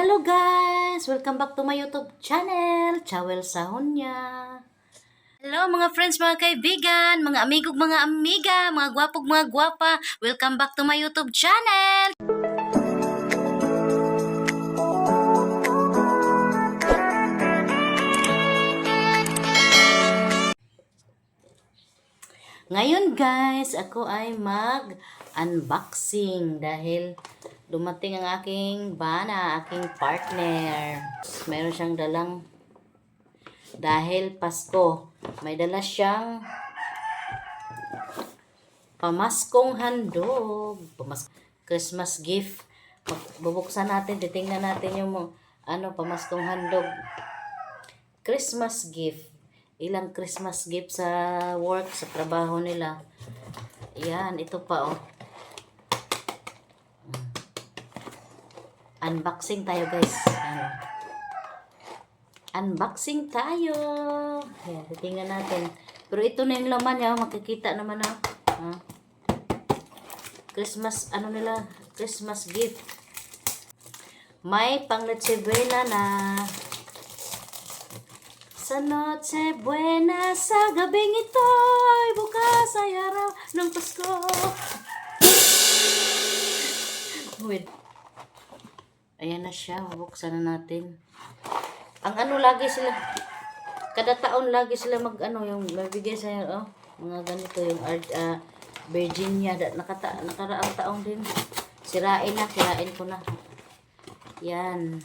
Hello guys! Welcome back to my YouTube channel, Chawel Sahonya. Hello mga friends, mga kaibigan, mga amigog, mga amiga, mga gwapog, mga gwapa. Welcome back to my YouTube channel. Ngayon guys, ako ay mag-unboxing dahil dumating ang aking bana, aking partner. Meron siyang dalang, dahil Pasko, may dala siyang pamaskong handog. Christmas gift. Bubuksan natin, titingnan natin yung pamaskong handog. Christmas gift. Ilang Christmas gift sa work, sa trabaho nila. Yan, ito pa oh. Unboxing tayo guys. Unboxing tayo. Yan, titingnan natin. Pero ito na yung laman niya, makikita naman na. Christmas, Christmas gift. May pang Noche Buena na. Sa Noche Buena, sa gabing ito, ay bukas ay araw ng Pasko. Wait. Ayan na siya, bubuksan na natin. Ang lagi sila, kada taon lagi sila yung mabigay sa mga ganito, yung Virginia, nakaraang taong din. Sirain ko na. Yan.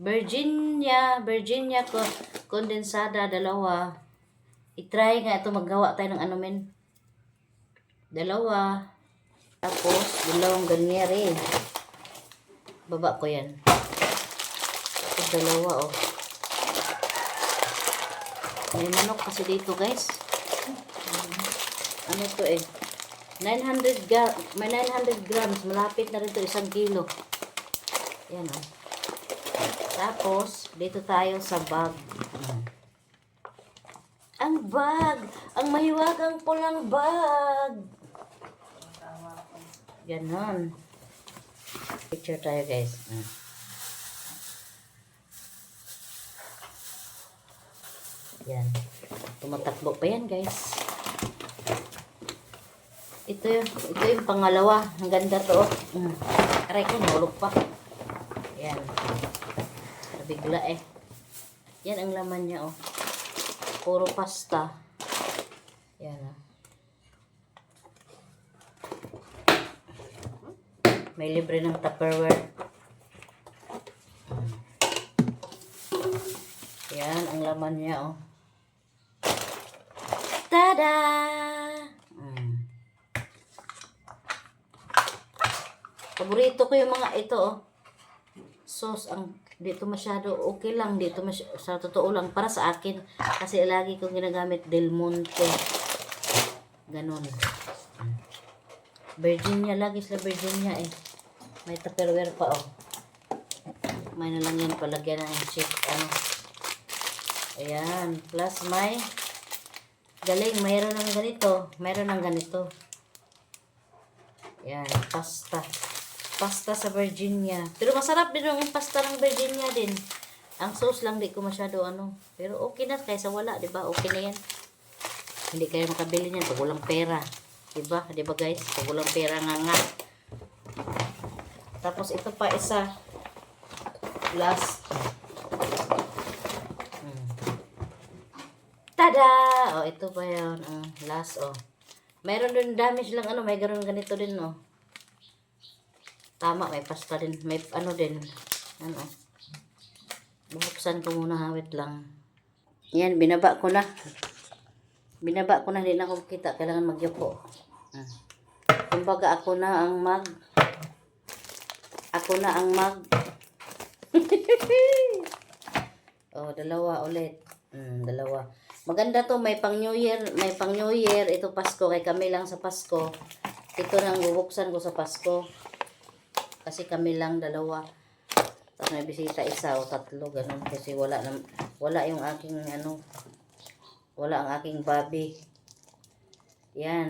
Virginia ko, kondensada, 2. I-try nga ito, maggawa tayo ng 2. Tapos, 2 ganyeri. Baba ko yan. Tapos 2, oh. May manok kasi dito, guys. Ano to eh? 900 grams. Malapit na rin to 1 kilo. Yan, oh. Tapos, dito tayo sa bag. Ang bag! Ang mahiwagang pulang bag! Ganon. Picture tayo guys. Yan. Tumatakbo pa yan guys. Ito yung pangalawa. Ang ganda to. Aray ko, nahulog pa. Yan. Bigla eh. Yan ang laman niya oh. Puro pasta. Yan oh. May libre ng Tupperware. Yan ang laman niya oh. Tada! Paborito ko yung mga ito oh. Sauce dito masyado okay lang dito sa totoo lang para sa akin kasi lagi kong ginagamit Del Monte. Ganon. Virginia, lagi sila Virginia eh. May Tupperware pa oh. May na lang yan palagyan ng chip Ayan, plus may galing, mayroon ng ganito. Ayan, pasta sa Virginia. Pero masarap din yung pasta ng Virginia din. Ang sauce lang di ko masyado Pero okay na kaysa wala, 'di ba? Okay na 'yan. Hindi kayo makabili niyan pag walang pera. 'Di ba? 'Di ba guys? Pag walang pera nga. Tapos ito pa isa. Last. Tada! Oh, ito pa 'yon. Last oh. Mayroon din damage lang may ganito din oh. Tama, may pasta din. May din. Bubuksan ko muna, hawit lang. Yan, binaba ko na. Hindi na ako kita. Kailangan magyupo. Kumbaga, ako na ang mag. Oh, 2 ulit. 2. Maganda to, may pang New Year. Ito Pasko, kay kami lang sa Pasko. Ito nang bubuksan ko sa Pasko. Kasi kami lang 2. Tapos may bisita 1 o 3 ganun kasi wala yung aking wala ang aking baby. Yan,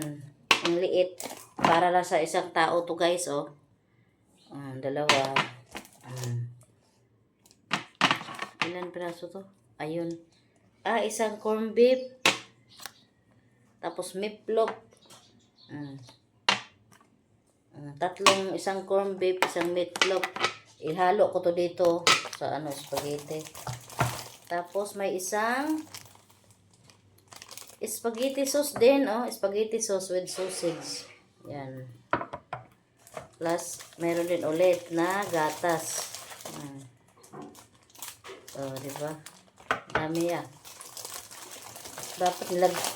ang liit para lang sa isang tao to guys oh. Dalawa. Ilan piraso to? Ayun. Isang corn beef. Tapos meatloaf. Isang corn beef, isang meatloaf. Ihalo ko to dito sa spaghetti. Tapos may isang spaghetti sauce din, spaghetti sauce with sausage. Yan. Plus, meron din ulit na gatas. Di ba? Dami yan.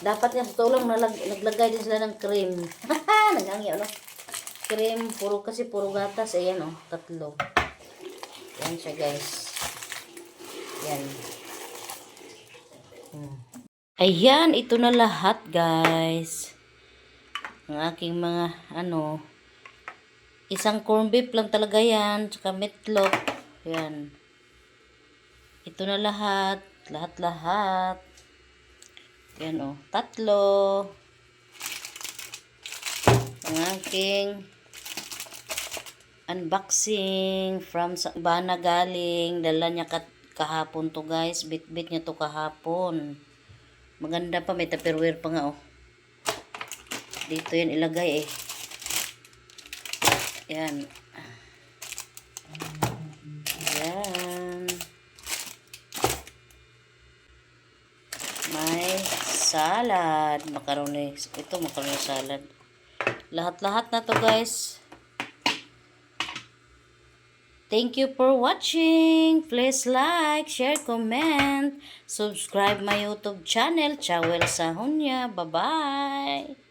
Dapat nga sa tulong naglagay din sila ng cream. Naghangi cream, puro gatas. Ayan 3. Yan siya, guys. Yan. Ayan, ito na lahat, guys. Ang aking mga isang corn beef lang talaga yan, tsaka meatloaf. Yan. Ito na lahat. Lahat. Yan 3. Ang aking unboxing from Bana galing. Dala niya kahapon to, guys. Bit niya to kahapon. Maganda pa, may tupperware pa nga dito yan ilagay Yan. Yan. May salad, macaroni. Ito macaroni salad. Lahat-lahat na to, guys. Thank you for watching. Please like, share, comment, subscribe my YouTube channel, Chawel Sahunya. Bye-bye.